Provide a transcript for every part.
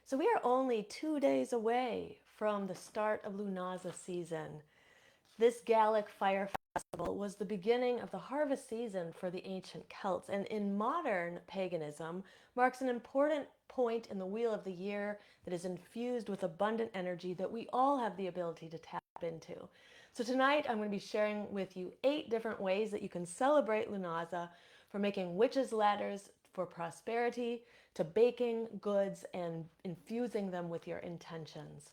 So we are only 2 days away from the start of Lughnasadh season. This Gallic fire festival was the beginning of the harvest season for the ancient Celts, and in modern paganism marks an important point in the wheel of the year that is infused with abundant energy that we all have the ability to tap into. So tonight I'm going to be sharing with you 8 different ways that you can celebrate Lughnasadh, from making witches' ladders for prosperity to baking goods and infusing them with your intentions.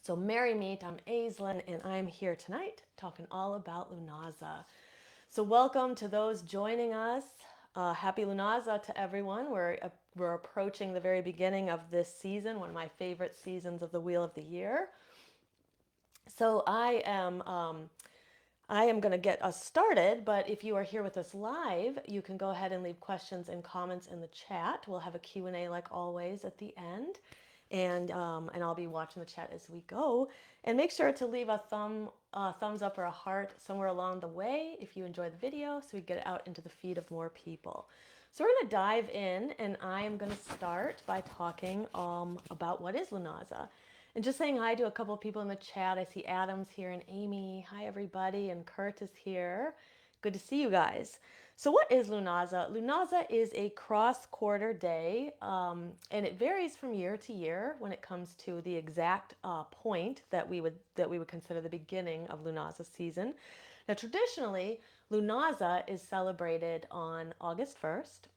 So merry meet, I'm Aislin, and I'm here tonight talking all about Lughnasadh. So welcome to those joining us. Happy Lughnasadh to everyone. We're approaching the very beginning of this season, one of my favorite seasons of the Wheel of the Year. So I am going to get us started, but if you are here with us live, you can go ahead and leave questions and comments in the chat. We'll have a Q&A like always at the end, and I'll be watching the chat as we go. And make sure to leave a thumbs up or a heart somewhere along the way if you enjoy the video, so we get it out into the feed of more people. So we're going to dive in, and I am going to start by talking about what is Lughnasadh. And just saying hi to a couple of people in the chat. I see Adam's here and Amy. Hi, everybody. And Kurt is here. Good to see you guys. So what is Lughnasadh? Lughnasadh is a cross-quarter day, and it varies from year to year when it comes to the exact point that we would consider the beginning of Lughnasadh season. Now, traditionally, Lughnasadh is celebrated on August 1st,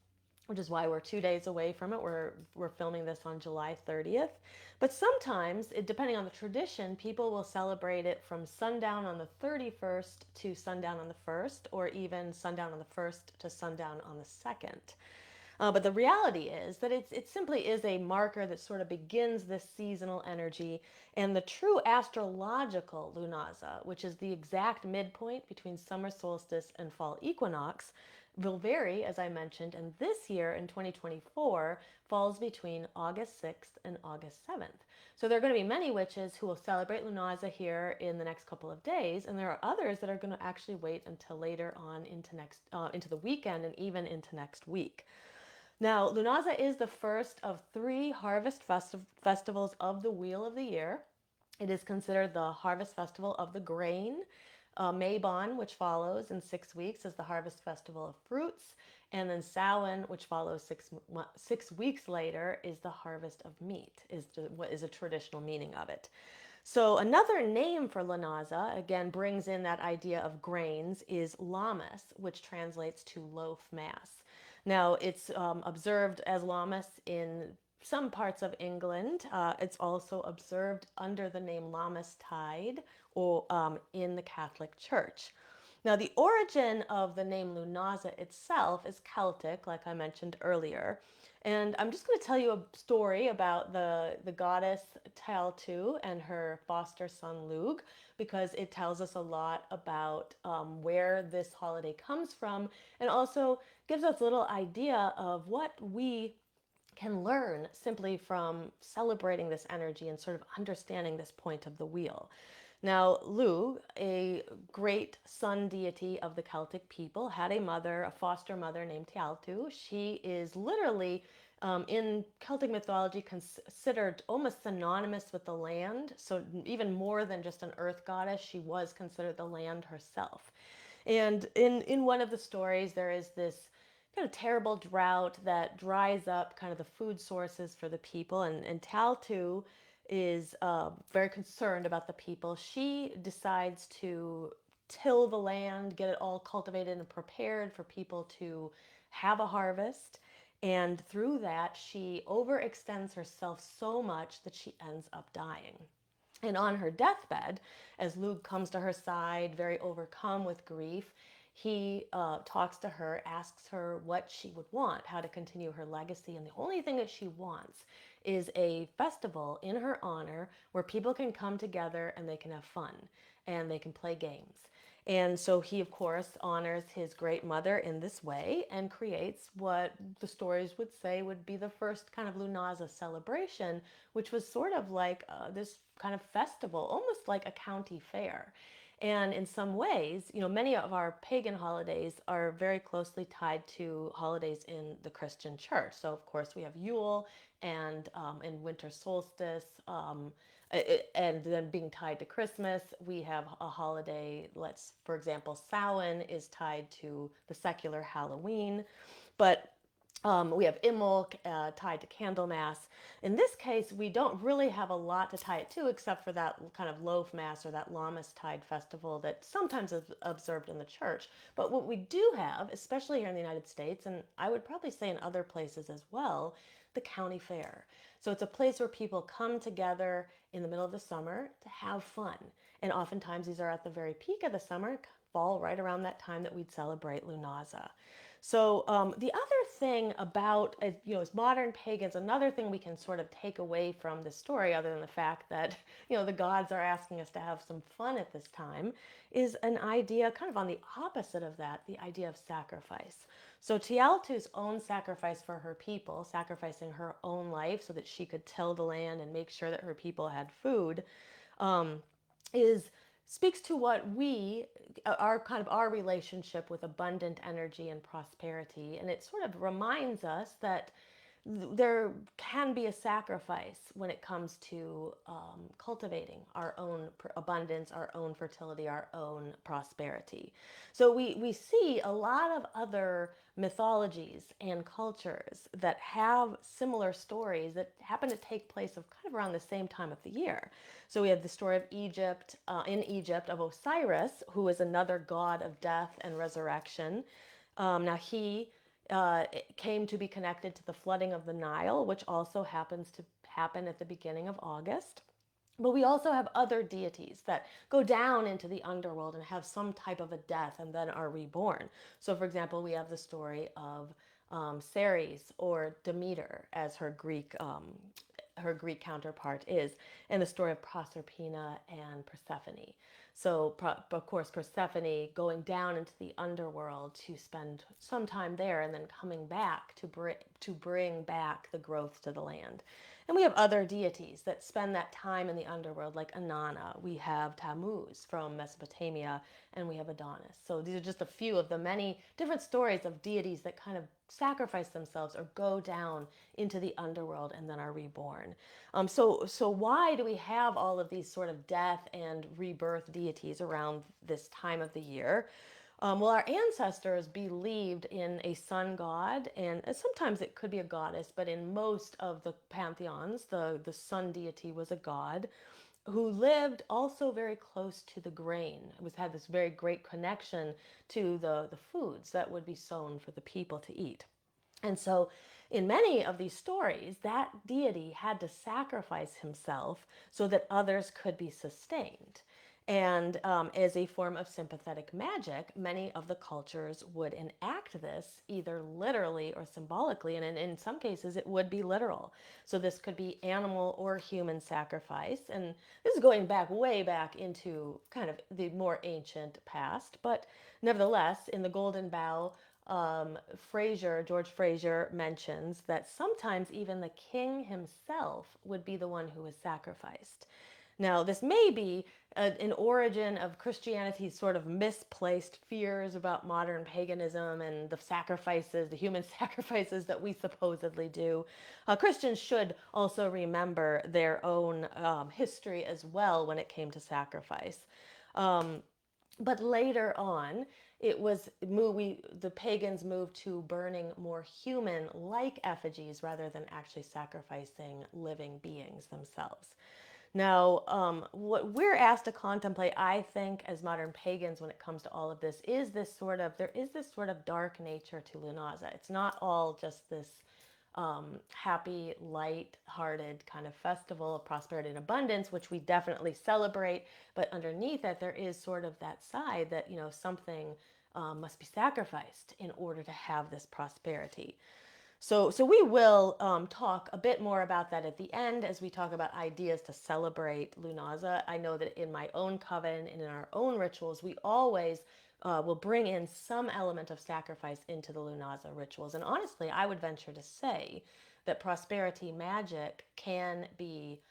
which is why we're 2 days away from it. We're filming this on July 30th. But sometimes, depending on the tradition, people will celebrate it from sundown on the 31st to sundown on the 1st, or even sundown on the 1st to sundown on the 2nd. But the reality is that it simply is a marker that sort of begins this seasonal energy. And the true astrological Lughnasadh, which is the exact midpoint between summer solstice and fall equinox, will vary, as I mentioned, and this year in 2024 falls between August 6th and August 7th. So there are going to be many witches who will celebrate Lughnasadh here in the next couple of days, and there are others that are going to actually wait until later on into the weekend and even into next week. Now, Lughnasadh is the first of 3 harvest festivals of the Wheel of the Year. It is considered the harvest festival of the grain. Mabon, which follows in 6 weeks, is the harvest festival of fruits. And then Samhain, which follows 6 weeks later, is the harvest of meat, what is a traditional meaning of it. So another name for Lughnasadh, again, brings in that idea of grains, is Lammas, which translates to loaf mass. Now, it's observed as Lammas in some parts of England. It's also observed under the name Lammastide or in the Catholic Church. Now, the origin of the name Lughnasadh itself is Celtic, like I mentioned earlier. And I'm just going to tell you a story about the goddess Taltu and her foster son Lugh, because it tells us a lot about where this holiday comes from, and also gives us a little idea of what we can learn simply from celebrating this energy and sort of understanding this point of the wheel. Now, Lugh, a great sun deity of the Celtic people, had a mother, a foster mother named Taltu. She is literally, in Celtic mythology, considered almost synonymous with the land. So even more than just an earth goddess, she was considered the land herself. And in one of the stories, there is this kind of terrible drought that dries up kind of the food sources for the people. And Taltu is very concerned about the people. She decides to till the land, get it all cultivated and prepared for people to have a harvest. And through that, she overextends herself so much that she ends up dying. And on her deathbed, as Lugh comes to her side, very overcome with grief, he talks to her, asks her what she would want, how to continue her legacy. And the only thing that she wants is a festival in her honor where people can come together and they can have fun and they can play games. And so he, of course, honors his great mother in this way and creates what the stories would say would be the first kind of Lughnasadh celebration, which was sort of like this kind of festival, almost like a county fair. And in some ways, many of our pagan holidays are very closely tied to holidays in the Christian church. So, of course, we have Yule and winter solstice. And then being tied to Christmas, we have a holiday. For example, Samhain is tied to the secular Halloween. But we have Imbolc tied to Candlemas. In this case, we don't really have a lot to tie it to except for that kind of loaf mass or that Lammas-tide festival that sometimes is observed in the church. But what we do have, especially here in the United States, and I would probably say in other places as well, the county fair. So it's a place where people come together in the middle of the summer to have fun. And oftentimes these are at the very peak of the summer, fall right around that time that we'd celebrate Lughnasadh. So the other thing about, as modern pagans, another thing we can sort of take away from this story, other than the fact that, the gods are asking us to have some fun at this time, is an idea kind of on the opposite of that, the idea of sacrifice. So Tialtu's own sacrifice for her people, sacrificing her own life so that she could till the land and make sure that her people had food, um, is speaks to what our relationship with abundant energy and prosperity, and it sort of reminds us that there can be a sacrifice when it comes to cultivating our own abundance, our own fertility, our own prosperity. So we see a lot of other mythologies and cultures that have similar stories that happen to take place of kind of around the same time of the year. So we have the story of Egypt, in Egypt, of Osiris, who is another god of death and resurrection. Now he came to be connected to the flooding of the Nile, which also happens to happen at the beginning of August. But we also have other deities that go down into the underworld and have some type of a death and then are reborn. So, for example, we have the story of Ceres, or Demeter, as her Greek counterpart is, and the story of Proserpina and Persephone. So, of course, Persephone going down into the underworld to spend some time there and then coming back to bring back the growth to the land. And we have other deities that spend that time in the underworld, like Inanna. We have Tammuz from Mesopotamia, and we have Adonis. So these are just a few of the many different stories of deities that kind of sacrifice themselves or go down into the underworld and then are reborn. So why do we have all of these sort of death and rebirth deities around this time of the year? Well, our ancestors believed in a sun god, and sometimes it could be a goddess, but in most of the pantheons, the sun deity was a god who lived also very close to the grain. Had this very great connection to the foods that would be sown for the people to eat. And so, in many of these stories, that deity had to sacrifice himself so that others could be sustained. And as a form of sympathetic magic, many of the cultures would enact this either literally or symbolically, and in some cases it would be literal. So this could be animal or human sacrifice, and this is going back way back into kind of the more ancient past, but nevertheless, in the Golden Bough, George Fraser mentions that sometimes even the king himself would be the one who was sacrificed. Now, this may be an origin of Christianity's sort of misplaced fears about modern paganism and the human sacrifices that we supposedly do. Christians should also remember their own history as well when it came to sacrifice. But later on, the pagans moved to burning more human-like effigies rather than actually sacrificing living beings themselves. Now, what we're asked to contemplate, I think, as modern pagans when it comes to all of this, there is this sort of dark nature to Lughnasadh. It's not all just this happy, light-hearted kind of festival of prosperity and abundance, which we definitely celebrate. But underneath it, there is sort of that side that, something must be sacrificed in order to have this prosperity. So we will talk a bit more about that at the end as we talk about ideas to celebrate Lughnasadh. I know that in my own coven and in our own rituals, we always will bring in some element of sacrifice into the Lughnasadh rituals. And honestly, I would venture to say that prosperity magic can be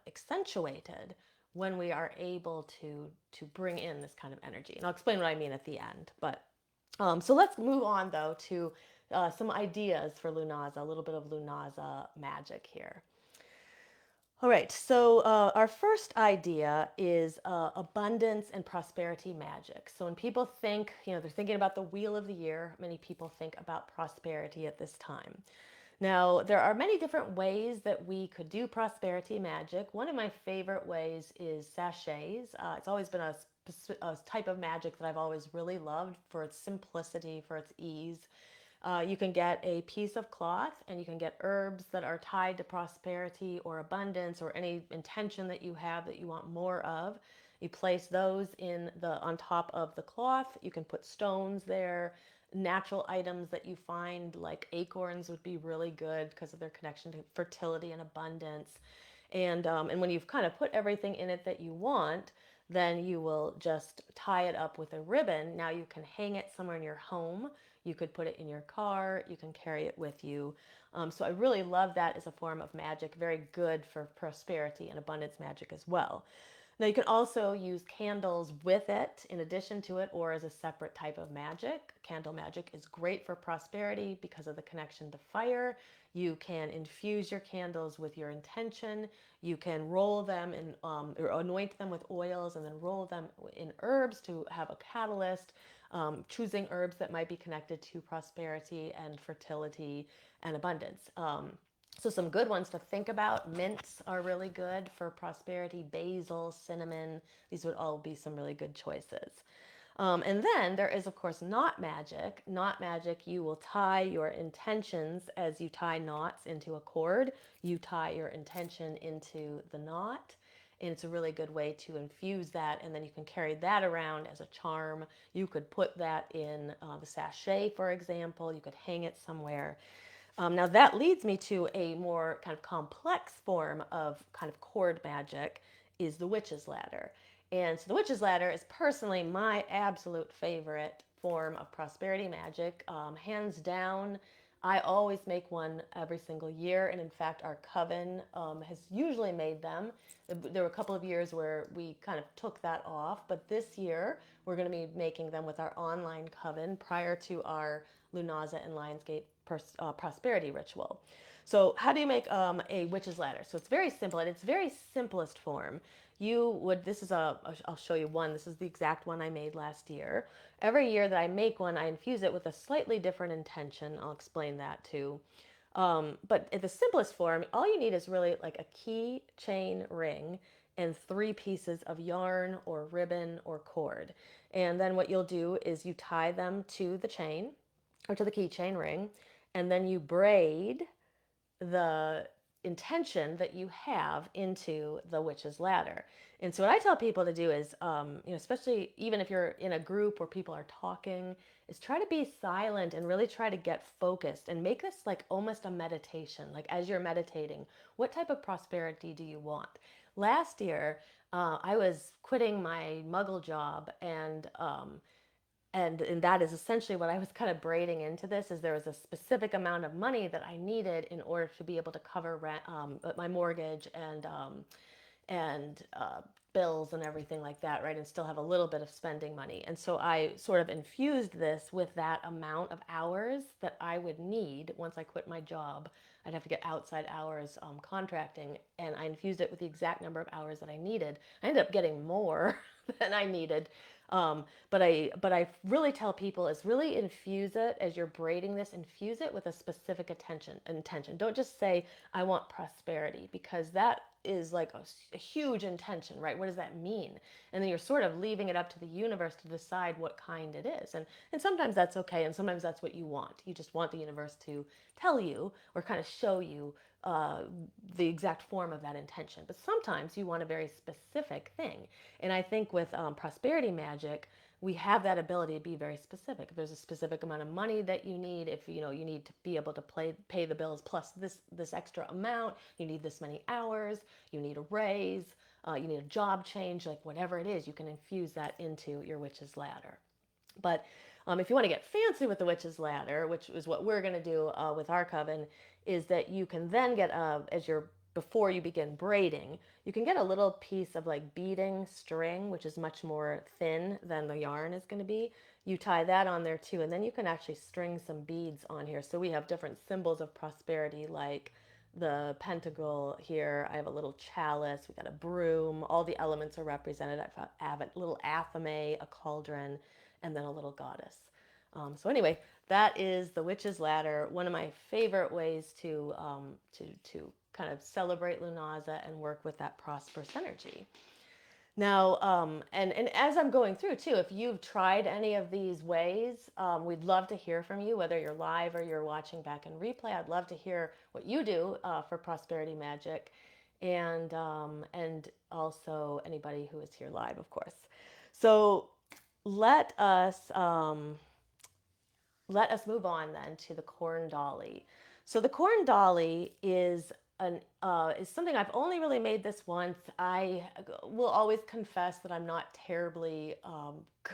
accentuated when we are able to bring in this kind of energy. And I'll explain what I mean at the end. But so let's move on though to some ideas for Lughnasadh, a little bit of Lughnasadh magic here. All right, so our first idea is abundance and prosperity magic. So when people think, they're thinking about the wheel of the year, many people think about prosperity at this time. Now, there are many different ways that we could do prosperity magic. One of my favorite ways is sachets. It's always been a type of magic that I've always really loved for its simplicity, for its ease. You can get a piece of cloth and you can get herbs that are tied to prosperity or abundance or any intention that you have that you want more of. You place those on top of the cloth. You can put stones there. Natural items that you find, like acorns, would be really good because of their connection to fertility and abundance. And when you've kind of put everything in it that you want, then you will just tie it up with a ribbon. Now you can hang it somewhere in your home. You could put it in your car. You can carry it with you. So I really love that as a form of magic. Very good for prosperity and abundance magic as well. Now you can also use candles with it in addition to it or as a separate type of magic. Candle magic is great for prosperity because of the connection to fire. You can infuse your candles with your intention. You can roll them or anoint them with oils and then roll them in herbs to have a catalyst. Choosing herbs that might be connected to prosperity and fertility and abundance. So some good ones to think about. Mints are really good for prosperity. Basil, cinnamon, these would all be some really good choices. And then there is, of course, knot magic. Knot magic, you will tie your intentions as you tie knots into a cord. You tie your intention into the knot. And it's a really good way to infuse that. And then you can carry that around as a charm. You could put that in the sachet, for example. You could hang it somewhere. Now that leads me to a more kind of complex form of kind of cord magic is the witch's ladder. And so the witch's ladder is personally my absolute favorite form of prosperity magic. Hands down, I always make one every single year. And in fact, our coven has usually made them. There were a couple of years where we kind of took that off. But this year, we're going to be making them with our online coven prior to our Lughnasadh and Lionsgate prosperity ritual. So how do you make a witch's ladder? So it's very simple. In its very simplest form, I'll show you one. This is the exact one I made last year. Every year that I make one, I infuse it with a slightly different intention. I'll explain that too. But in the simplest form, all you need is really like a key chain ring and 3 pieces of yarn or ribbon or cord. And then what you'll do is you tie them to the chain or to the keychain ring, and then you braid the intention that you have into the witch's ladder. And so what I tell people to do is, especially even if you're in a group where people are talking, is try to be silent and really try to get focused and make this like almost a meditation. Like as you're meditating, what type of prosperity do you want? Last year, I was quitting my muggle job and that is essentially what I was kind of braiding into this is there was a specific amount of money that I needed in order to be able to cover rent, my mortgage and bills and everything like that, right? And still have a little bit of spending money. And so I sort of infused this with that amount of hours that I would need once I quit my job. I'd have to get outside hours contracting, and I infused it with the exact number of hours that I needed. I ended up getting more than I needed. But I really tell people is really infuse it as you're braiding this, infuse it with a specific intention. Don't just say, I want prosperity, because that is like a huge intention, right? What does that mean? And then you're sort of leaving it up to the universe to decide what kind it is. And sometimes that's okay. And sometimes that's what you want. You just want the universe to tell you or kind of show you the exact form of that intention. But sometimes you want a very specific thing. And I think with prosperity magic, we have that ability to be very specific. If there's a specific amount of money that you need, if you need to be able to pay the bills plus this extra amount, you need this many hours, you need a raise, you need a job change, like whatever it is, you can infuse that into your witch's ladder. But if you want to get fancy with the witch's ladder, which is what we're going to do with our coven, is that you can then get as you're before you begin braiding, you can get a little piece of like beading string, which is much more thin than the yarn is going to be. You tie that on there too, and then you can actually string some beads on here. So we have different symbols of prosperity, like the pentacle here. I have a little chalice. We got a broom. All the elements are represented. I have a little athame, a cauldron, and then a little goddess. So anyway, that is the witch's ladder. One of my favorite ways to kind of celebrate Lughnasadh and work with that prosperous energy. Now, and as I'm going through too, if you've tried any of these ways, we'd love to hear from you, whether you're live or you're watching back in replay. I'd love to hear what you do for prosperity magic, and also anybody who is here live, of course. So let us move on then to the corn dolly. So the corn dolly is something I've only really made this once. I will always confess that I'm not terribly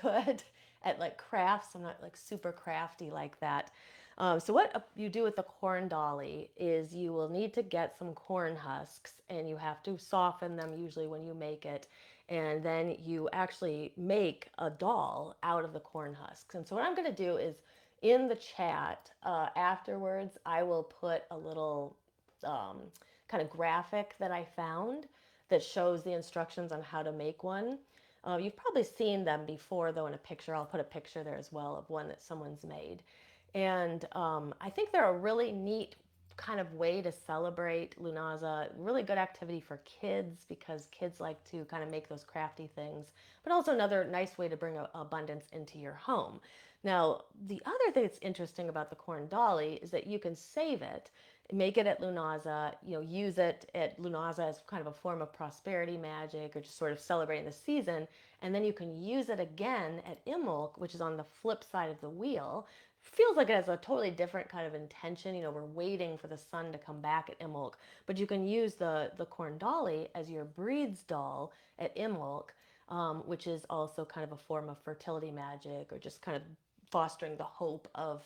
good at like crafts. I'm not like super crafty like that. So what you do with the corn dolly is you will need to get some corn husks, and you have to soften them usually when you make it. And then you actually make a doll out of the corn husks. And so what I'm going to do is in the chat afterwards, I will put a little kind of graphic that I found that shows the instructions on how to make one. You've probably seen them before, though, in a picture. I'll put a picture there as well of one that someone's made. And I think they're a really neat kind of way to celebrate Lughnasadh. Really good activity for kids because kids like to kind of make those crafty things, but also another nice way to bring abundance into your home. Now, the other thing that's interesting about the corn dolly is that you can save it, make it at Lughnasadh, use it at Lughnasadh as kind of a form of prosperity magic or just sort of celebrating the season, and then you can use it again at Imbolc, which is on the flip side of the wheel. Feels like it has a totally different kind of intention. We're waiting for the sun to come back at Imbolc, but you can use the corn dolly as your breeds doll at Imbolc, which is also kind of a form of fertility magic or just kind of fostering the hope of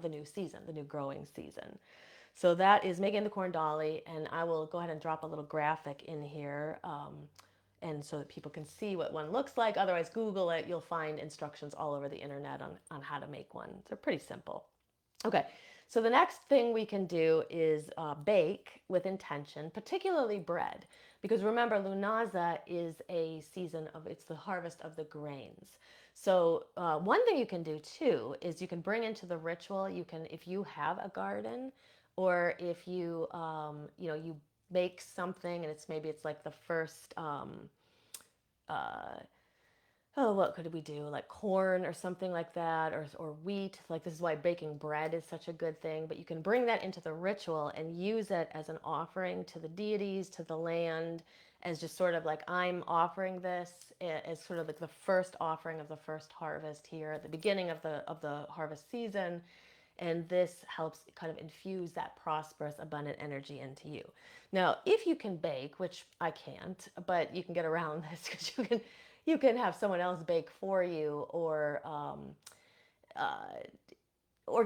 the new season, the new growing season. So that is making the corn dolly, and I will go ahead and drop a little graphic in here, and so that people can see what one looks like. Otherwise, Google it. You'll find instructions all over the internet on how to make one. They're pretty simple. Okay, so the next thing we can do is bake with intention, particularly bread, because remember, Lughnasadh is a season it's the harvest of the grains. So one thing you can do too is you can bring into the ritual. If you have a garden, or if you you make something and maybe it's like the first what could we do, like corn or something like that, or wheat. Like, this is why baking bread is such a good thing. But you can bring that into the ritual and use it as an offering to the deities, to the land, as just sort of like, I'm offering this as sort of like the first offering of the first harvest here at the beginning of the harvest season. And this helps kind of infuse that prosperous, abundant energy into you. Now, if you can bake, which I can't, but you can get around this because you can have someone else bake for you, or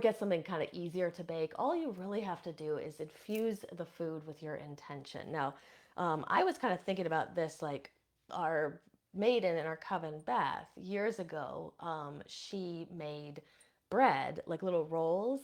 get something kind of easier to bake. All you really have to do is infuse the food with your intention. Now, I was kind of thinking about this, like our maiden in our coven, Beth, years ago. She made bread, like little rolls,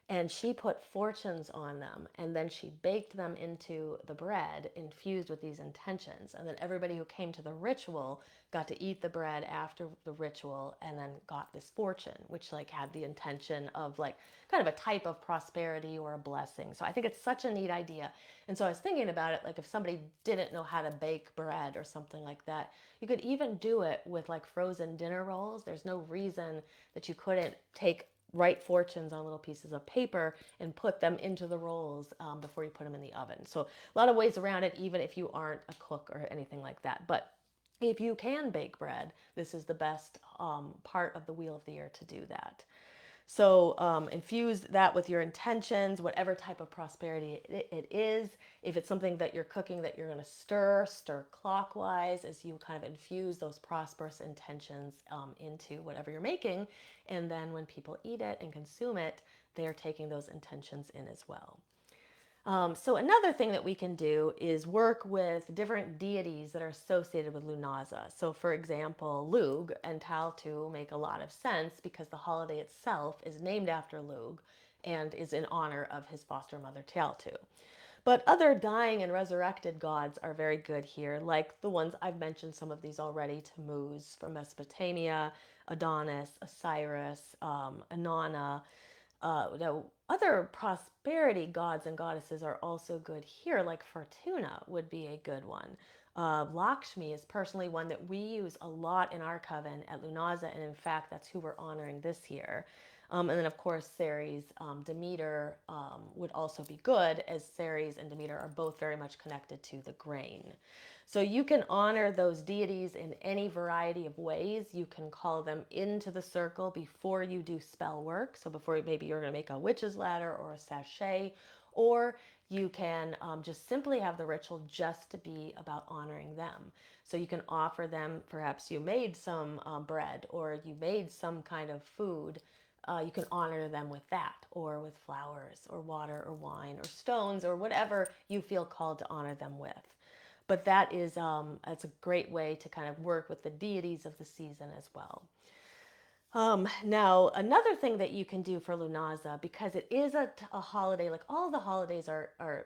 and she put fortunes on them, and then she baked them into the bread infused with these intentions. And then everybody who came to the ritual got to eat the bread after the ritual, and then got this fortune, which like had the intention of like kind of a type of prosperity or a blessing. So I think it's such a neat idea. And so I was thinking about it, like if somebody didn't know how to bake bread or something like that, you could even do it with like frozen dinner rolls. There's no reason that you couldn't write fortunes on little pieces of paper and put them into the rolls before you put them in the oven. So a lot of ways around it, even if you aren't a cook or anything like that. But if you can bake bread, this is the best part of the Wheel of the Year to do that. So infuse that with your intentions, whatever type of prosperity it is. If it's something that you're cooking that you're going to stir clockwise as you kind of infuse those prosperous intentions into whatever you're making. And then when people eat it and consume it, they're taking those intentions in as well. So another thing that we can do is work with different deities that are associated with Lughnasadh. So for example, Lugh and Taltu make a lot of sense because the holiday itself is named after Lugh and is in honor of his foster mother Taltu. But other dying and resurrected gods are very good here, like the ones I've mentioned, some of these already: Tammuz from Mesopotamia, Adonis, Osiris, Inanna. Now, other prosperity gods and goddesses are also good here, like Fortuna would be a good one. Lakshmi is personally one that we use a lot in our coven at Lughnasadh, and in fact, that's who we're honoring this year. And then, of course, Ceres, Demeter would also be good, as Ceres and Demeter are both very much connected to the grain. So you can honor those deities in any variety of ways. You can call them into the circle before you do spell work. So before maybe you're going to make a witch's ladder or a sachet, or you can just simply have the ritual just to be about honoring them. So you can offer them, perhaps you made some bread or you made some kind of food. You can honor them with that, or with flowers, or water, or wine, or stones, or whatever you feel called to honor them with. But that's a great way to kind of work with the deities of the season as well. Now, another thing that you can do for Lughnasadh, because it is a holiday, like all the holidays are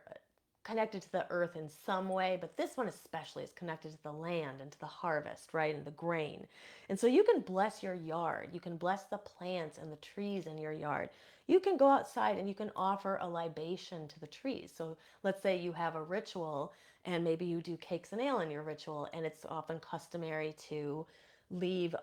connected to the earth in some way, but this one especially is connected to the land and to the harvest, right, and the grain. And so you can bless your yard. You can bless the plants and the trees in your yard. You can go outside and you can offer a libation to the trees. So let's say you have a ritual and maybe you do cakes and ale in your ritual, and it's often customary to leave,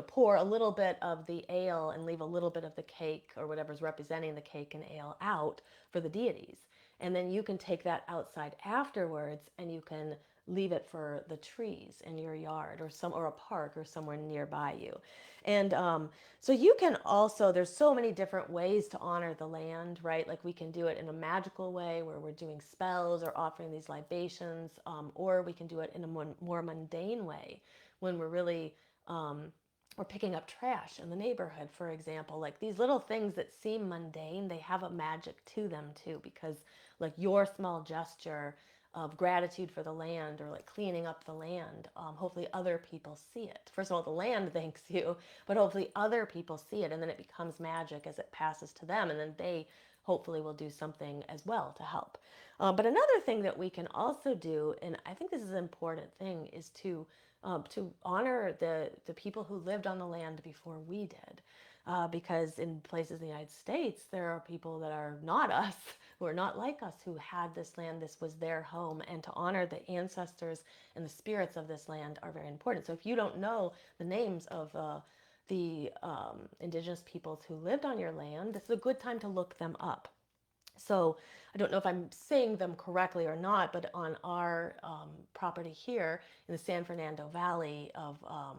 pour a little bit of the ale and leave a little bit of the cake or whatever's representing the cake and ale out for the deities. And then you can take that outside afterwards and you can leave it for the trees in your yard, or a park or somewhere nearby you. And so you can also, there's so many different ways to honor the land, right? Like we can do it in a magical way where we're doing spells or offering these libations, or we can do it in a more mundane way when we're really or picking up trash in the neighborhood, for example. Like these little things that seem mundane, they have a magic to them too, because like your small gesture of gratitude for the land, or like cleaning up the land, hopefully other people see it. First of all, the land thanks you, but hopefully other people see it, and then it becomes magic as it passes to them, and then they hopefully will do something as well to help. But another thing that we can also do, and I think this is an important thing, is to honor the people who lived on the land before we did. Because in places in the United States, there are people that are not us, who are not like us, who had this land. This was their home. And to honor the ancestors and the spirits of this land are very important. So if you don't know the names of the indigenous peoples who lived on your land, this is a good time to look them up. So I don't know if I'm saying them correctly or not, but on our property here in the San Fernando Valley of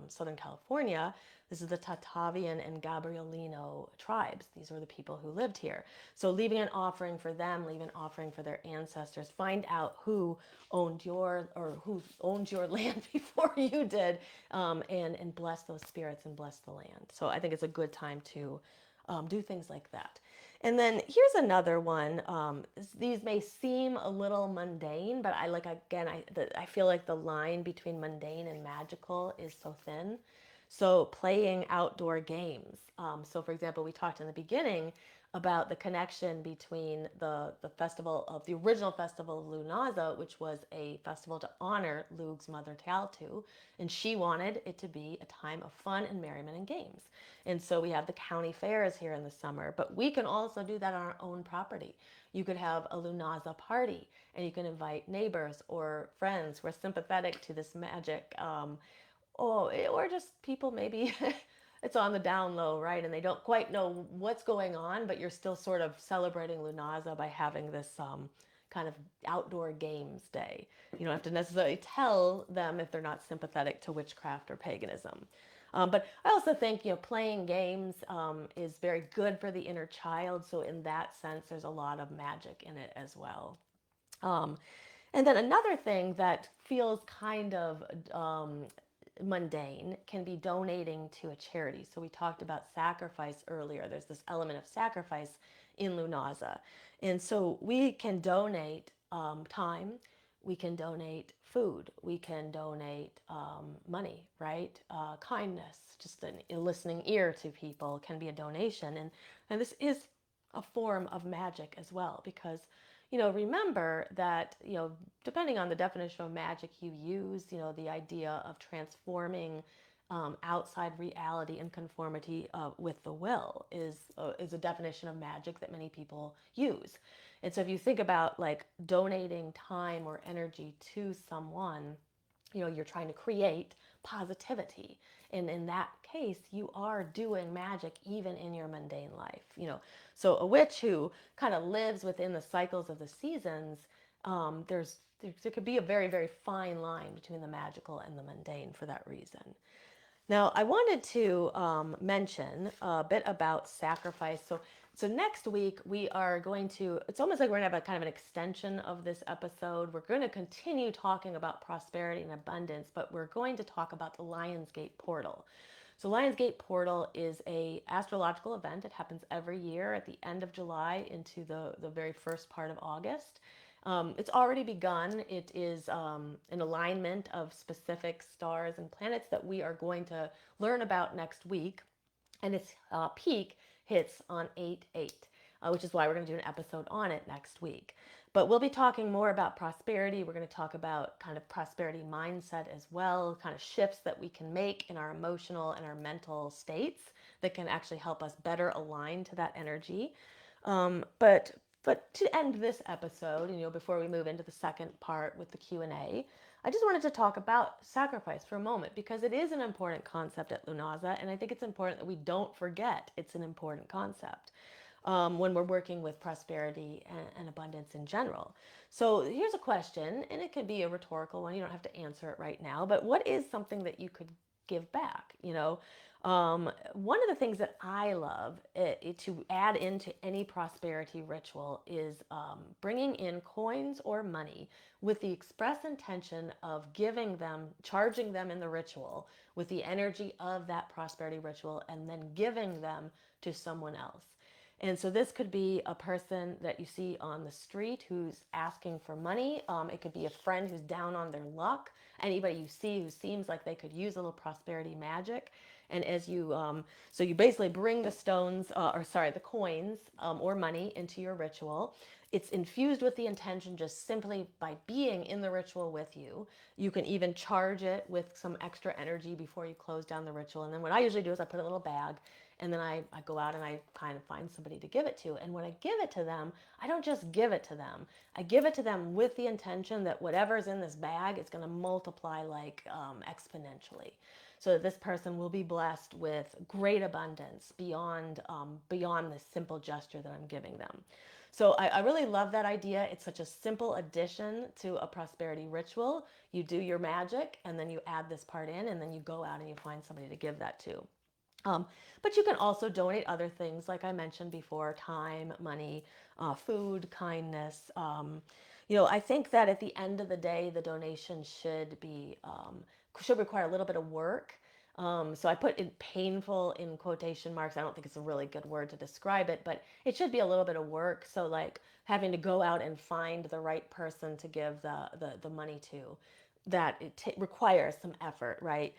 Southern California, this is the Tatavian and Gabrielino tribes. These were the people who lived here. So leaving an offering for them, leaving an offering for their ancestors, find out who owned your land before you did, and bless those spirits and bless the land. So I think it's a good time to do things like that. And then here's another one. These may seem a little mundane, but I feel like the line between mundane and magical is so thin. So playing outdoor games. So for example, we talked in the beginning about the connection between the original festival of Lughnasadh, which was a festival to honor Lugh's mother Taltu, and she wanted it to be a time of fun and merriment and games. And so we have the county fairs here in the summer, but we can also do that on our own property. You could have a Lughnasadh party, and you can invite neighbors or friends who are sympathetic to this magic, or just people maybe it's on the down low, right? And they don't quite know what's going on, but you're still sort of celebrating Lughnasadh by having this kind of outdoor games day. You don't have to necessarily tell them if they're not sympathetic to witchcraft or paganism. But I also think, playing games is very good for the inner child. So in that sense, there's a lot of magic in it as well. Um, and then another thing that feels kind of mundane can be donating to a charity. So we talked about sacrifice earlier. There's this element of sacrifice in Lughnasadh. And so we can donate time, we can donate food, we can donate money, right? Kindness, just a listening ear to people can be a donation. And this is a form of magic as well, because remember that, depending on the definition of magic you use, the idea of transforming outside reality in conformity with the will is a definition of magic that many people use. And so if you think about like donating time or energy to someone, you're trying to create positivity. And in that case, you are doing magic even in your mundane life. So a witch who kind of lives within the cycles of the seasons, there could be a very, very fine line between the magical and the mundane for that reason. Now, I wanted to mention a bit about sacrifice. So next week we are going to, it's almost like we're going to have a kind of an extension of this episode. We're going to continue talking about prosperity and abundance, but we're going to talk about the Lionsgate portal. So Lionsgate portal is a astrological event. It happens every year at the end of July into the very first part of August. It's already begun. It is an alignment of specific stars and planets that we are going to learn about next week. And its peak hits on 8/8, which is why we're going to do an episode on it next week. But we'll be talking more about prosperity. We're going to talk about kind of prosperity mindset as well, kind of shifts that we can make in our emotional and our mental states that can actually help us better align to that energy. But to end this episode, before we move into the second part with the Q&A, I just wanted to talk about sacrifice for a moment, because it is an important concept at Lughnasadh, and I think it's important that we don't forget it's an important concept when we're working with prosperity and abundance in general. So here's a question, and it could be a rhetorical one. You don't have to answer it right now, but what is something that you could give back? One of the things that I love to add into any prosperity ritual is bringing in coins or money with the express intention of giving them, charging them in the ritual with the energy of that prosperity ritual, and then giving them to someone else. And so this could be a person that you see on the street who's asking for money. It could be a friend who's down on their luck. Anybody you see who seems like they could use a little prosperity magic. And as so you basically bring the the coins or money into your ritual. It's infused with the intention just simply by being in the ritual with you. You can even charge it with some extra energy before you close down the ritual. And then what I usually do is I put it in a little bag, and then I go out and I kind of find somebody to give it to. And when I give it to them, I don't just give it to them. I give it to them with the intention that whatever's in this bag is going to multiply like exponentially. So that this person will be blessed with great abundance beyond the simple gesture that I'm giving them. So I really love that idea. It's such a simple addition to a prosperity ritual. You do your magic, and then you add this part in, and then you go out and you find somebody to give that to. But you can also donate other things, like I mentioned before: time, money, food, kindness. I think that at the end of the day, the donation should require a little bit of work. So I put in painful in quotation marks. I don't think it's a really good word to describe it, but it should be a little bit of work. So like having to go out and find the right person to give the money to, that requires some effort, right?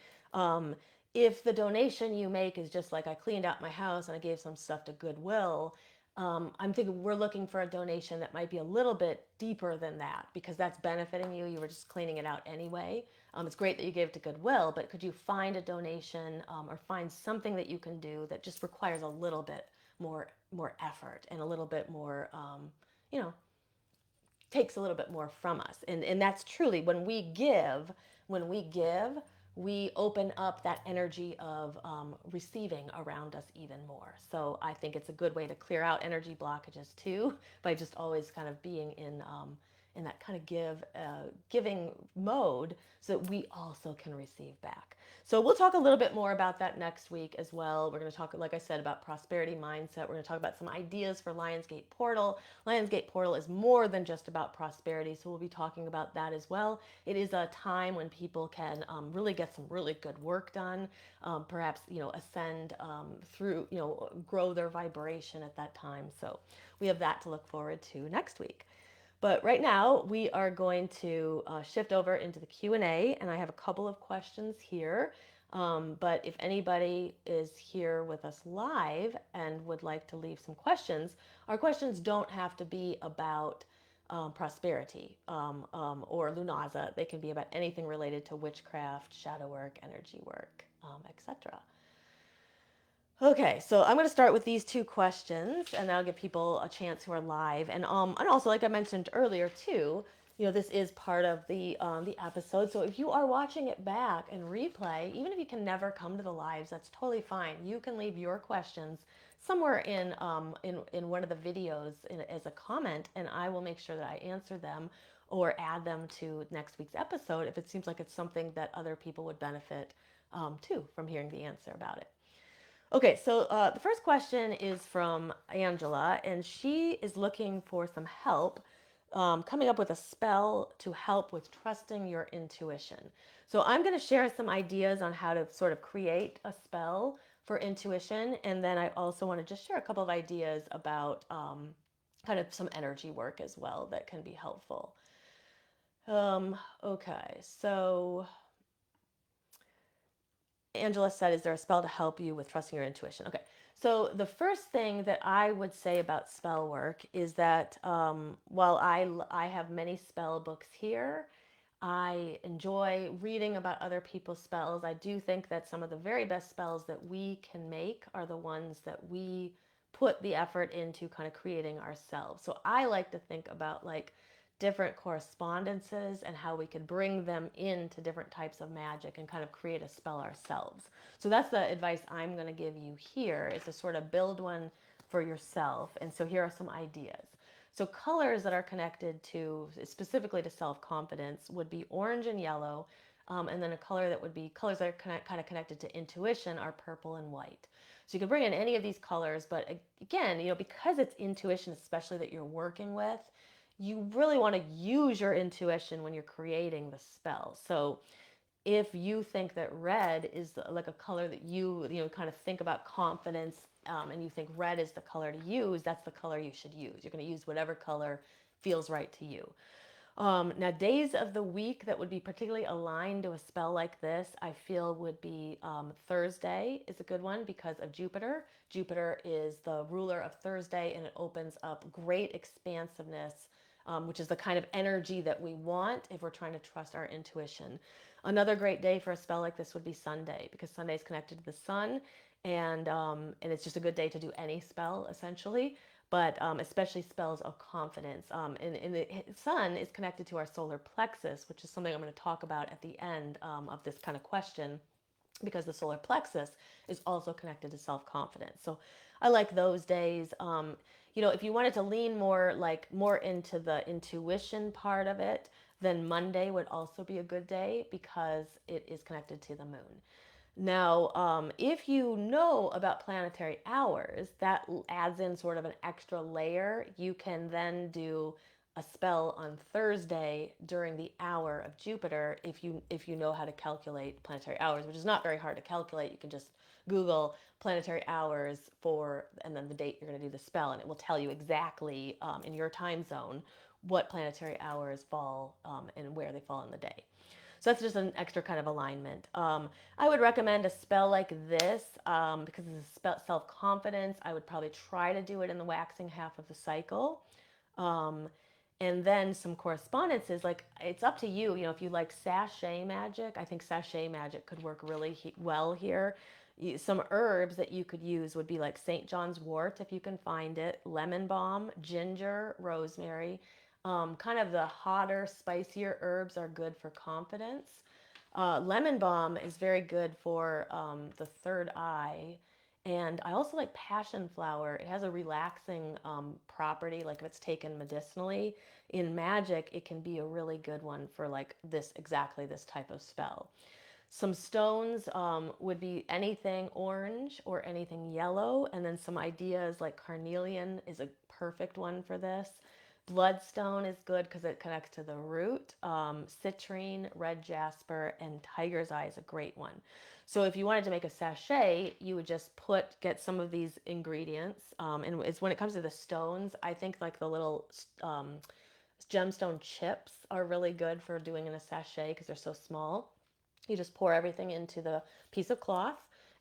If the donation you make is just like, I cleaned out my house and I gave some stuff to Goodwill, I'm thinking we're looking for a donation that might be a little bit deeper than that, because that's benefiting you. You were just cleaning it out anyway. It's great that you gave it to Goodwill, but could you find a donation or find something that you can do that just requires a little bit more effort and a little bit more, takes a little bit more from us. And that's truly when we give, we open up that energy of receiving around us even more. So I think it's a good way to clear out energy blockages too, by just always kind of being in that kind of giving mode so that we also can receive back. So we'll talk a little bit more about that next week as well. We're going to talk, like I said, about prosperity mindset. We're going to talk about some ideas for Lionsgate Portal. Lionsgate Portal is more than just about prosperity, so we'll be talking about that as well. It is a time when people can really get some really good work done, perhaps ascend through, grow their vibration at that time. So we have that to look forward to next week. But right now we are going to shift over into the Q&A, and I have a couple of questions here. But if anybody is here with us live and would like to leave some questions, our questions don't have to be about prosperity or Lughnasadh. They can be about anything related to witchcraft, shadow work, energy work, etc. Okay, so I'm going to start with these two questions, and that'll give people a chance who are live. And also, like I mentioned earlier too, this is part of the episode. So if you are watching it back and replay, even if you can never come to the lives, that's totally fine. You can leave your questions somewhere in one of the videos as a comment, and I will make sure that I answer them or add them to next week's episode if it seems like it's something that other people would benefit too from hearing the answer about it. Okay, so the first question is from Angela, and she is looking for some help coming up with a spell to help with trusting your intuition. So I'm going to share some ideas on how to sort of create a spell for intuition, and then I also want to just share a couple of ideas about kind of some energy work as well that can be helpful. Okay, so Angela said, is there a spell to help you with trusting your intuition? Okay, so the first thing that I would say about spell work is that while I have many spell books here, I enjoy reading about other people's spells. I do think that some of the very best spells that we can make are the ones that we put the effort into kind of creating ourselves. So I like to think about like different correspondences and how we could bring them into different types of magic and kind of create a spell ourselves. So that's the advice I'm going to give you here, is to sort of build one for yourself. And so here are some ideas. So colors that are connected to, specifically to self-confidence, would be orange and yellow. And then a color that would be, colors that are kind of connected to intuition are purple and white. So you can bring in any of these colors, but again, because it's intuition, especially that you're working with, you really want to use your intuition when you're creating the spell. So if you think that red is like a color that you kind of think about confidence, and you think red is the color to use, that's the color you should use. You're going to use whatever color feels right to you. Now, days of the week that would be particularly aligned to a spell like this, I feel would be Thursday is a good one because of Jupiter. Jupiter is the ruler of Thursday, and it opens up great expansiveness, which is the kind of energy that we want if we're trying to trust our intuition. Another great day for a spell like this would be Sunday, because Sunday is connected to the sun, and it's just a good day to do any spell essentially, but especially spells of confidence. And the sun is connected to our solar plexus, which is something I'm going to talk about at the end of this kind of question, because the solar plexus is also connected to self-confidence. So I like those days. If you wanted to lean more into the intuition part of it, then Monday would also be a good day because it is connected to the moon. Now, if you know about planetary hours, that adds in sort of an extra layer. You can then do a spell on Thursday during the hour of Jupiter if you know how to calculate planetary hours, which is not very hard to calculate. You can just Google planetary hours and then the date you're going to do the spell, and it will tell you exactly in your time zone what planetary hours fall and where they fall in the day. So that's just an extra kind of alignment. I would recommend a spell like this because it's self-confidence. I would probably try to do it in the waxing half of the cycle. And then some correspondences, like it's up to you. If you like sachet magic, I think sachet magic could work really well here. Some herbs that you could use would be like St. John's wort, if you can find it, lemon balm, ginger, rosemary. Kind of the hotter, spicier herbs are good for confidence. Lemon balm is very good for the third eye, And I also like passion flower. It has a relaxing property, like if it's taken medicinally. In magic, it can be a really good one for like this, exactly this type of spell. Some stones would be anything orange or anything yellow, and then some ideas like carnelian is a perfect one for this. Bloodstone is good because it connects to the root. Citrine, red jasper, and tiger's eye is a great one. So if you wanted to make a sachet, you would just get some of these ingredients. And it's when it comes to the stones, I think like the little gemstone chips are really good for doing in a sachet because they're so small. You just pour everything into the piece of cloth,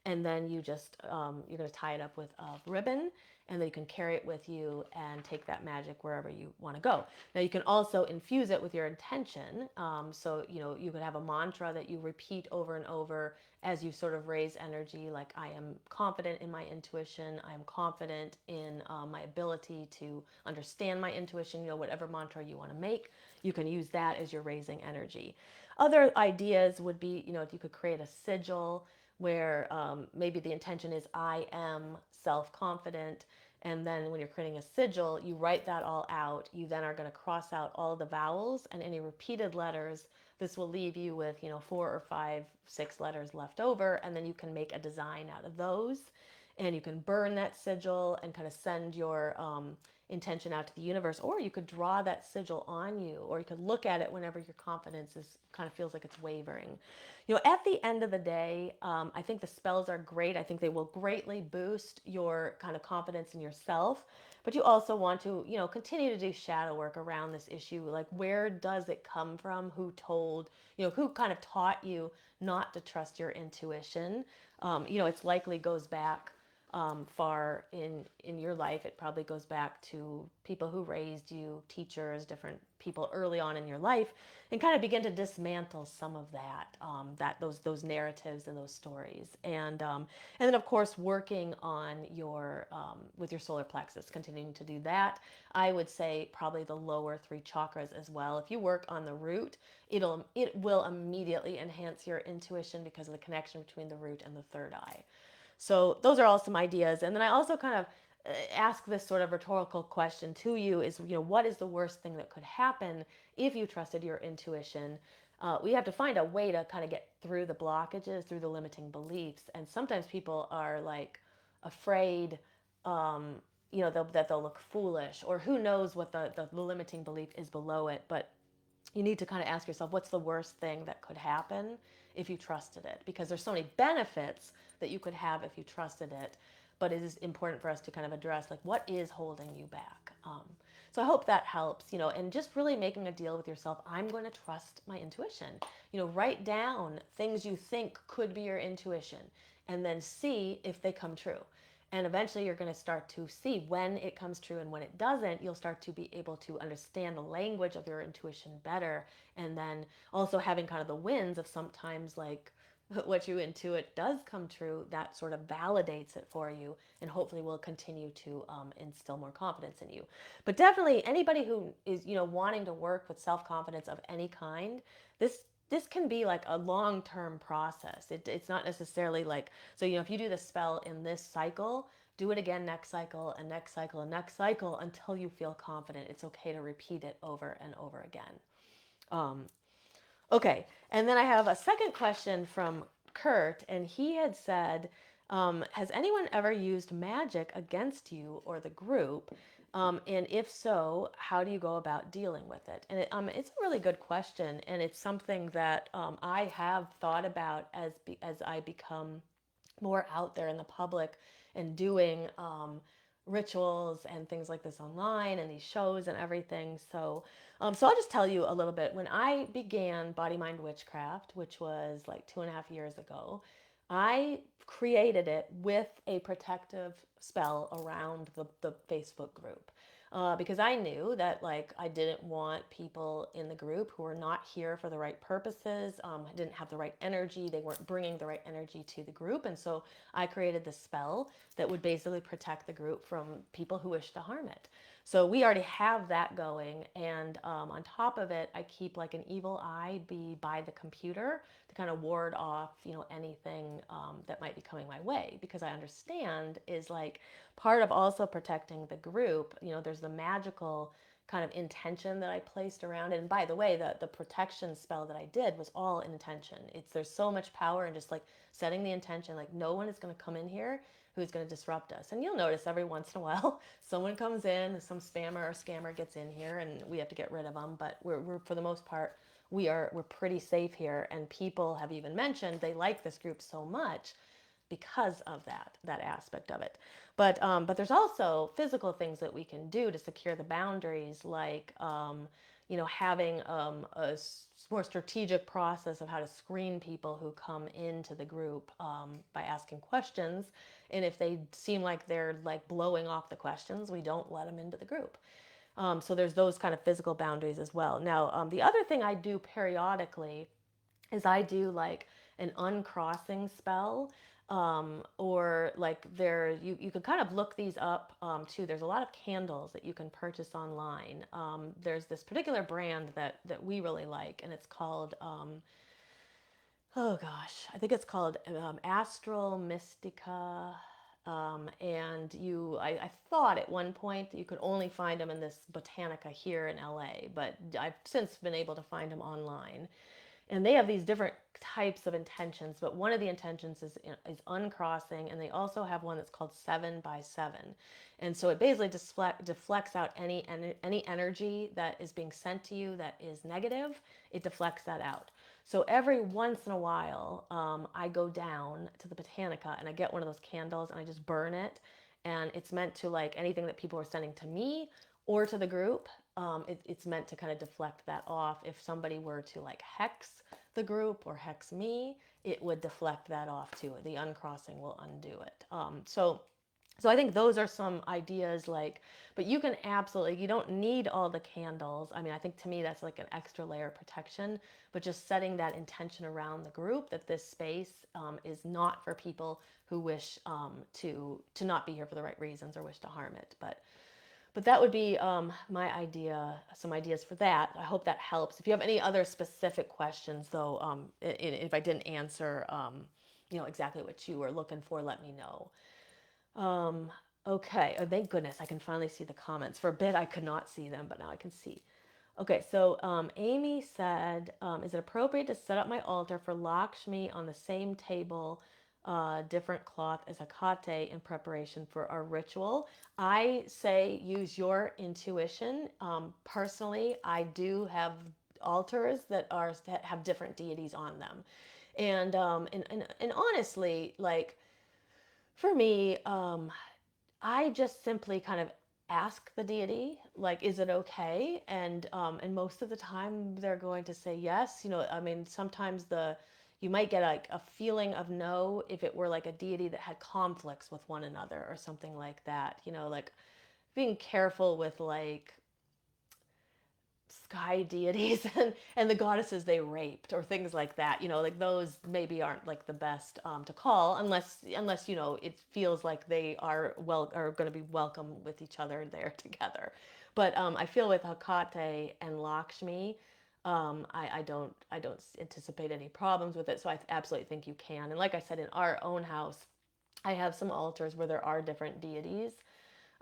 and then you're going to tie it up with a ribbon, and then you can carry it with you and take that magic wherever you want to go. Now you can also infuse it with your intention. So you could have a mantra that you repeat over and over as you sort of raise energy, like I am confident in my intuition, I am confident in my ability to understand my intuition. Whatever mantra you want to make, you can use that as you're raising energy. Other ideas would be, you could create a sigil where maybe the intention is I am self-confident. And then when you're creating a sigil, you write that all out. You then are going to cross out all the vowels and any repeated letters. This will leave you with, 4 or 5, 6 letters left over. And then you can make a design out of those. And you can burn that sigil and kind of send your intention out to the universe, or you could draw that sigil on you, or you could look at it whenever your confidence is kind of feels like it's wavering. At the end of the day, I think the spells are great. I think they will greatly boost your kind of confidence in yourself, but you also want to, continue to do shadow work around this issue. Like, where does it come from? Who kind of taught you not to trust your intuition? It's likely goes back far in your life. It probably goes back to people who raised you, teachers, different people early on in your life, and kind of begin to dismantle some of those narratives and those stories. And then of course working on your with your solar plexus, continuing to do that. I would say probably the lower 3 chakras as well. If you work on the root, it will immediately enhance your intuition because of the connection between the root and the third eye. So those are all some ideas. And then I also kind of ask this sort of rhetorical question to you is, what is the worst thing that could happen if you trusted your intuition? We have to find a way to kind of get through the blockages, through the limiting beliefs. And sometimes people are like afraid, that they'll look foolish, or who knows what the limiting belief is below it. But you need to kind of ask yourself, what's the worst thing that could happen if you trusted it? Because there's so many benefits that you could have if you trusted it, but it is important for us to kind of address, like, what is holding you back? So I hope that helps, and just really making a deal with yourself. I'm going to trust my intuition. Write down things you think could be your intuition and then see if they come true. And eventually you're going to start to see when it comes true, and when it doesn't, you'll start to be able to understand the language of your intuition better. And then also having kind of the wins of sometimes like what you intuit does come true, that sort of validates it for you, and hopefully will continue to instill more confidence in you. But definitely anybody who is, wanting to work with self-confidence of any kind, this can be like a long-term process. It's not necessarily like, so, if you do the spell in this cycle, do it again next cycle and next cycle and next cycle until you feel confident. It's okay to repeat it over and over again. Okay, and then I have a second question from Kurt, and he had said, has anyone ever used magic against you or the group? And if so, how do you go about dealing with it? And it's a really good question, and it's something that I have thought about as I become more out there in the public and doing rituals and things like this online and these shows and everything. So I'll just tell you a little bit. When I began Body Mind Witchcraft, which was like 2.5 years ago, I created it with a protective spell around the Facebook group. Because I knew that like I didn't want people in the group who were not here for the right purposes, didn't have the right energy, they weren't bringing the right energy to the group, and so I created this spell that would basically protect the group from people who wish to harm it. So we already have that going, and on top of it, I keep like an evil eye be by the computer to kind of ward off, anything that might be coming my way, because I understand is like part of also protecting the group. There's the magical kind of intention that I placed around it. And by the way, the protection spell that I did was all intention. There's so much power in just like setting the intention, like no one is going to come in here who's going to disrupt us. And you'll notice every once in a while someone comes in, some spammer or scammer gets in here, and we have to get rid of them. But we're for the most part, we're pretty safe here. And people have even mentioned they like this group so much because of that aspect of it. But there's also physical things that we can do to secure the boundaries, like having a more strategic process of how to screen people who come into the group by asking questions. And if they seem like they're like blowing off the questions, we don't let them into the group. So there's those kind of physical boundaries as well. Now, the other thing I do periodically is I do like an uncrossing spell. Or like you could kind of look these up too. There's a lot of candles that you can purchase online. There's this particular brand that we really like, and it's called oh gosh, I think it's called Astral Mystica. And I thought at one point that you could only find them in this Botanica here in LA, but I've since been able to find them online. And they have these different types of intentions, but one of the intentions is uncrossing, and they also have one that's called 7 by 7. And so it basically deflects out any energy that is being sent to you that is negative. It deflects that out. So every once in a while, I go down to the Botanica and I get one of those candles and I just burn it. And it's meant to, like, anything that people are sending to me or to the group, it's meant to kind of deflect that off. If somebody were to like hex the group or hex me, it would deflect that off too. The uncrossing will undo it. So I think those are some ideas, like, but you can absolutely, you don't need all the candles. I mean, I think to me that's like an extra layer of protection, but just setting that intention around the group that this space is not for people who wish to not be here for the right reasons or wish to harm it. But that would be my idea, some ideas for that. I hope that helps. If you have any other specific questions, though, if I didn't answer, exactly what you were looking for, let me know. Okay. Oh, thank goodness. I can finally see the comments. For a bit, I could not see them, but now I can see. Okay. So Amy said, is it appropriate to set up my altar for Lakshmi on the same table, different cloth as Hecate in preparation for our ritual? I say use your intuition. Personally, I do have altars that have different deities on them. And honestly, like, for me, I just simply kind of ask the deity, like, is it okay? And most of the time they're going to say yes. I mean, sometimes you might get like a feeling of no if it were like a deity that had conflicts with one another or something like that. Like being careful with like sky deities and the goddesses they raped or things like that, like those maybe aren't like the best to call unless it feels like they are going to be welcome with each other there together. But I feel with Hecate and Lakshmi, I don't anticipate any problems with it, so I absolutely think you can. And like I said, in our own house, I have some altars where there are different deities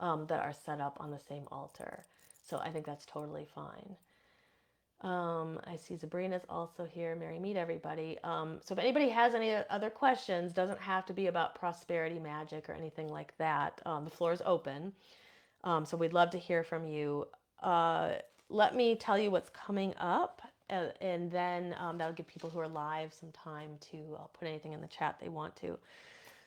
that are set up on the same altar, so I think that's totally fine. I see Sabrina's also here. Merry meet everybody. So if anybody has any other questions, doesn't have to be about prosperity magic or anything like that. The floor is open. So we'd love to hear from you. Let me tell you what's coming up, and then that'll give people who are live some time to put anything in the chat they want to.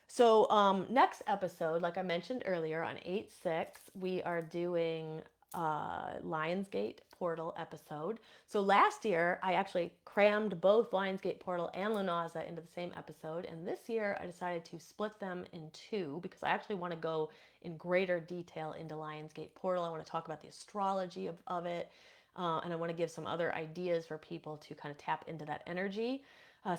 So next episode, like I mentioned earlier, on 8/6, we are doing Lionsgate Portal episode. So last year, I actually crammed both Lionsgate Portal and Lughnasadh into the same episode. And this year, I decided to split them in two because I actually want to go in greater detail into Lionsgate Portal. I want to talk about the astrology of it. And I want to give some other ideas for people to kind of tap into that energy.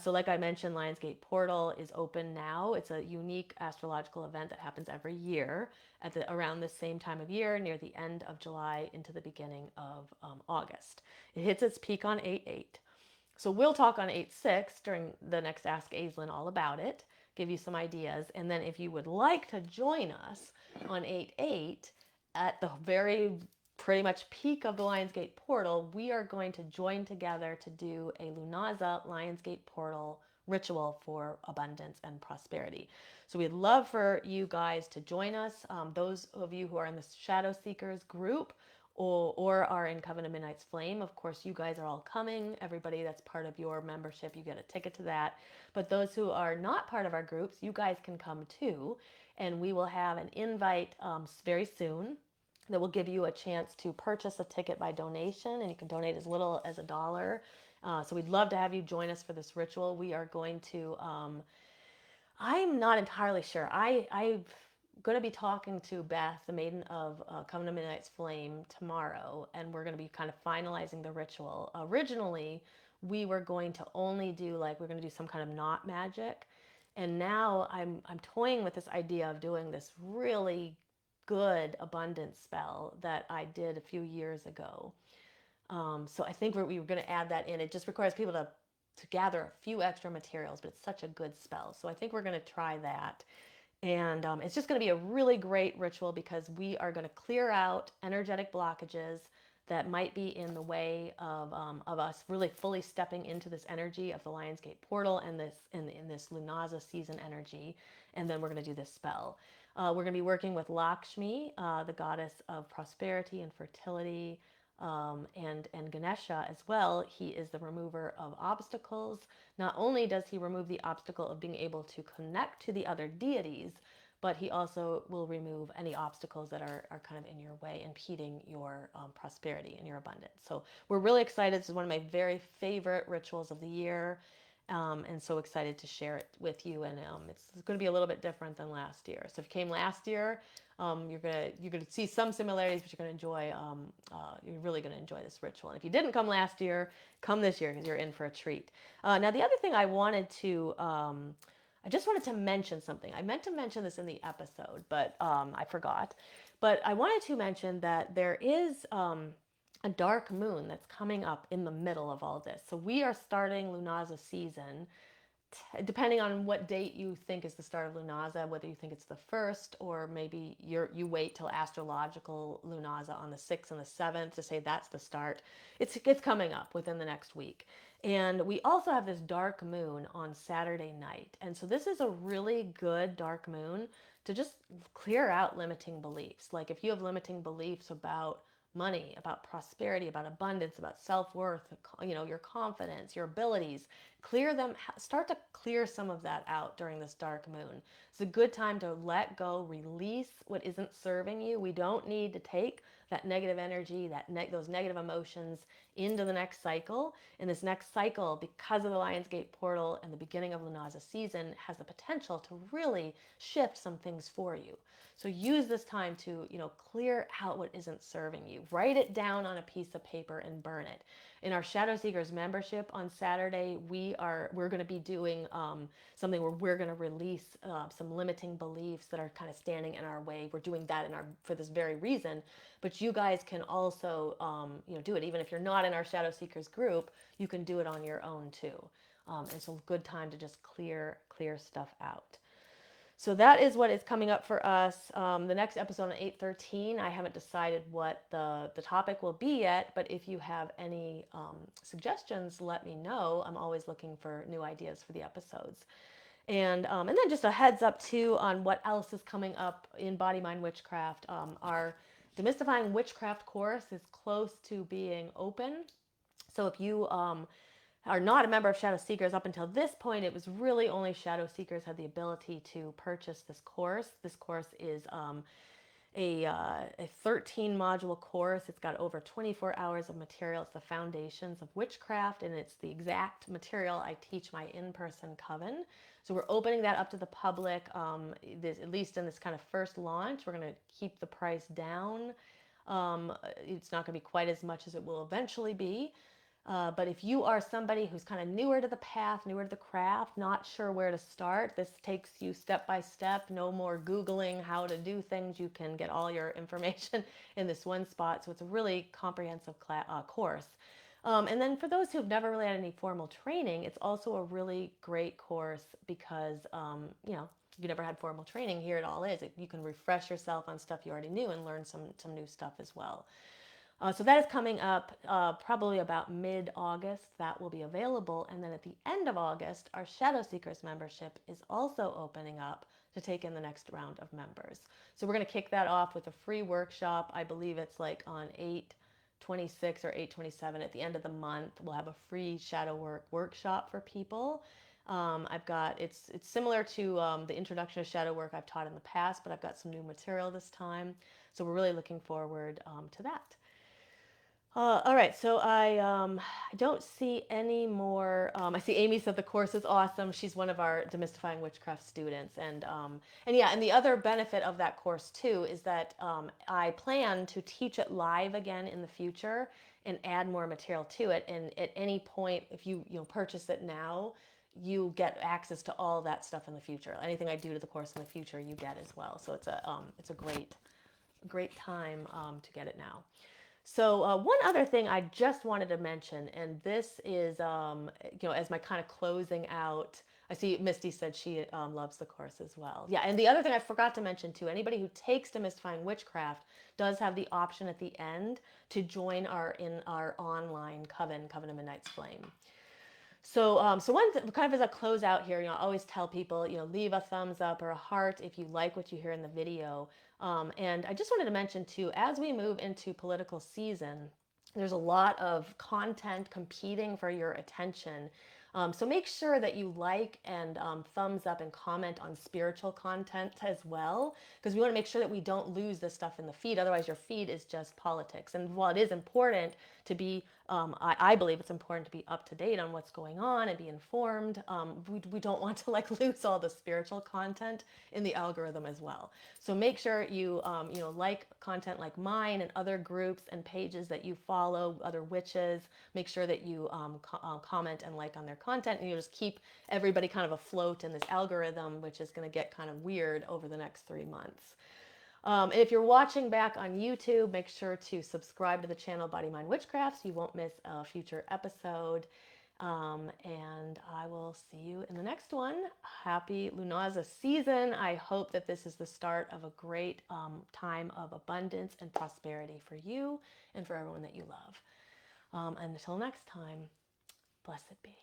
So like I mentioned, Lionsgate Portal is open now. It's a unique astrological event that happens every year at around the same time of year, near the end of July into the beginning of August. It hits its peak on 8/8. So we'll talk on 8/6 during the next Ask Aislin all about it, give you some ideas. And then if you would like to join us on 8/8 at the very pretty much peak of the Lionsgate portal, we are going to join together to do a Lughnasadh Lionsgate portal ritual for abundance and prosperity. So we'd love for you guys to join us. Those of you who are in the Shadow Seekers group, or are in Covenant Midnight's Flame. Of course, you guys are all coming. Everybody that's part of your membership, you get a ticket to that. But those who are not part of our groups, you guys can come too. And we will have an invite very soon that will give you a chance to purchase a ticket by donation, and you can donate as little as $1. So we'd love to have you join us for this ritual. We are going to, I'm not entirely sure. I'm going to be talking to Beth, the Maiden of Covenant of Midnight's Flame, tomorrow, and we're going to be kind of finalizing the ritual. Originally, we were going to only do we're going to do some kind of knot magic, and now I'm toying with this idea of doing this really good abundance spell that I did a few years ago. So I think we were going to add that in. It just requires people to gather a few extra materials, but it's such a good spell. So I think we're going to try that. And it's just going to be a really great ritual because we are going to clear out energetic blockages that might be in the way of us really fully stepping into this energy of the Lionsgate portal and in this Lughnasadh season energy. And then we're going to do this spell. We're going to be working with Lakshmi, the goddess of prosperity and fertility, and Ganesha as well. He is the remover of obstacles. Not only does he remove the obstacle of being able to connect to the other deities, but he also will remove any obstacles that are kind of in your way, impeding your prosperity and your abundance. So we're really excited. This is one of my very favorite rituals of the year. And so excited to share it with you. And it's going to be a little bit different than last year. So if you came last year, you're gonna see some similarities, but you're gonna enjoy. You're really gonna enjoy this ritual. And if you didn't come last year, come this year because you're in for a treat. Now the other thing I wanted to. I just wanted to mention something. I meant to mention this in the episode, but I forgot. But I wanted to mention that there is a dark moon that's coming up in the middle of all this. So we are starting Lughnasadh season, depending on what date you think is the start of Lughnasadh, whether you think it's the 1st or maybe you wait till astrological Lughnasadh on the 6th and the 7th to say that's the start. It's coming up within the next week. And we also have this dark moon on Saturday night. And so this is a really good dark moon to just clear out limiting beliefs. Like if you have limiting beliefs about money, about prosperity, about abundance, about self-worth, your confidence, your abilities, clear them, start to clear some of that out during this dark moon. It's a good time to let go, release what isn't serving you. We don't need to take that negative energy, those negative emotions into the next cycle. And this next cycle, because of the Lionsgate portal and the beginning of Lughnasadh season, has the potential to really shift some things for you. So use this time to, clear out what isn't serving you. Write it down on a piece of paper and burn it. In our Shadow Seekers membership on Saturday, we're going to be doing something where we're going to release some limiting beliefs that are kind of standing in our way. We're doing that for this very reason. But you guys can also, do it. Even if you're not in our Shadow Seekers group, you can do it on your own too. It's a good time to just clear stuff out. So that is what is coming up for us. The next episode on 8/13, I haven't decided what the topic will be yet, but if you have any suggestions, let me know. I'm always looking for new ideas for the episodes. And then just a heads up too on what else is coming up in Body Mind Witchcraft. Our Demystifying Witchcraft course is close to being open. So if you are not a member of Shadow Seekers, up until this point, it was really only Shadow Seekers had the ability to purchase this course. This course is a 13 module course. It's got over 24 hours of material. It's the foundations of witchcraft, and it's the exact material I teach my in-person coven. So we're opening that up to the public, at least in this kind of first launch. We're going to keep the price down. It's not going to be quite as much as it will eventually be. But if you are somebody who's kind of newer to the path, newer to the craft, not sure where to start, this takes you step by step. No more Googling how to do things. You can get all your information in this one spot. So it's a really comprehensive course. And then for those who've never really had any formal training, it's also a really great course because, if you never had formal training, here it all is. You can refresh yourself on stuff you already knew and learn some new stuff as well. So that is coming up probably about mid-August. That will be available. And then at the end of August, our Shadow Seekers membership is also opening up to take in the next round of members. So we're going to kick that off with a free workshop. I believe it's like on 8/26 or 8/27 at the end of the month. We'll have a free shadow work workshop for people. It's similar to the introduction to shadow work I've taught in the past, but I've got some new material this time. So we're really looking forward to that. All right, so I don't see any more. I see Amy said the course is awesome. She's one of our Demystifying Witchcraft students, and yeah, and the other benefit of that course too is that I plan to teach it live again in the future and add more material to it. And at any point, if you purchase it now, you get access to all of that stuff in the future. Anything I do to the course in the future, you get as well. So it's a great time to get it now. So one other thing I just wanted to mention, and this is, as my kind of closing out, I see Misty said she loves the course as well. Yeah, and the other thing I forgot to mention too, anybody who takes Demystifying Witchcraft does have the option at the end to join our online Coven of Midnight's Flame. So one kind of as a closeout here, I always tell people, leave a thumbs up or a heart if you like what you hear in the video. And I just wanted to mention too, as we move into political season, there's a lot of content competing for your attention. So make sure that you like and thumbs up and comment on spiritual content as well, because we want to make sure that we don't lose this stuff in the feed. Otherwise, your feed is just politics. And while it is important to be, I believe it's important to be up to date on what's going on and be informed. We don't want to lose all the spiritual content in the algorithm as well. So make sure you like content like mine and other groups and pages that you follow, other witches. Make sure that you comment and like on their content, and you just keep everybody kind of afloat in this algorithm, which is going to get kind of weird over the next 3 months. And if you're watching back on YouTube, make sure to subscribe to the channel Body Mind Witchcraft so you won't miss a future episode. And I will see you in the next one. Happy Lughnasadh season. I hope that this is the start of a great time of abundance and prosperity for you and for everyone that you love. And until next time, blessed be.